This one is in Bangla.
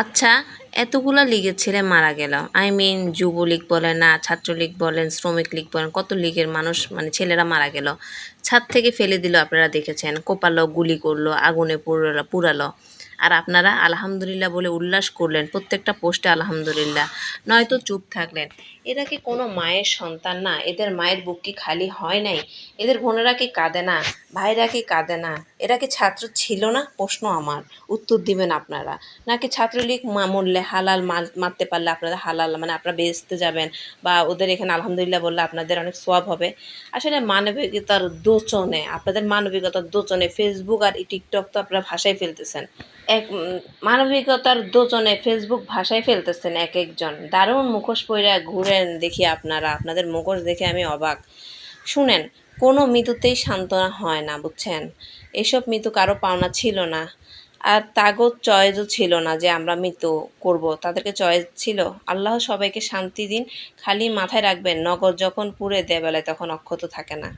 আচ্ছা, এতগুলা লীগের ছেলে মারা গেল। আই মিন যুবলীগ বলেন, না ছাত্রলীগ বলেন, শ্রমিক লীগ বলেন, কত লীগের মানুষ মানে ছেলেরা মারা গেল। ছাদ থেকে ফেলে দিল, আপনারা দেখেছেন। কোপালো, গুলি করলো, আগুনে পুড়ালো। আর আপনারা আলহামদুলিল্লাহ বলে উল্লাস করলেন, প্রত্যেকটা পোস্টে আলহামদুলিল্লাহ, নয়তো চুপ থাকলেন। এরা কি কোনো মায়ের সন্তান না? এদের মায়ের বুক কি খালি হয় নাই? এদের বোনেরা কি কাঁদে না? ভাইরা কি কাঁদে না? এরা কি ছাত্র ছিল না? প্রশ্ন আমার, উত্তর দিবেন আপনারা। নাকি ছাত্রলীগ মরলে হালাল মারতে পারলে আপনাদের হালাল মানে আপনারা বেহেস্তে যাবেন, বা ওদের এখানে আলহামদুলিল্লাহ বললে আপনাদের অনেক সওয়াব হবে। আসলে মানবিকতার দোচনে, আপনাদের মানবিকতার দোচনে ফেসবুক আর টিকটক তো আপনারা ভাষায় ফেলতেছেন। মানবিকতার দোচনে ফেসবুক ভাষায় ফেলতেছেন এক একজন। দারুণ মুখোশ পইরা ঘুরেন দেখি আপনারা, আপনাদের মুখোশ দেখে আমি অবাক। শুনেন, কোনো মৃত্যুতেই সান্ত্বনা হয় না, বুঝছেন? এসব মৃত্যু কারো পাওনা ছিল না। আর তাগো চয়েসও ছিল না যে আমরা মৃত্যু করব, তাদেরকে চয়েস ছিল। আল্লাহ সবাইকে শান্তি দিন। খালি মাথায় রাখবেন, নগর যখন পুড়ে দেয় বেলায় তখন অক্ষত থাকে না।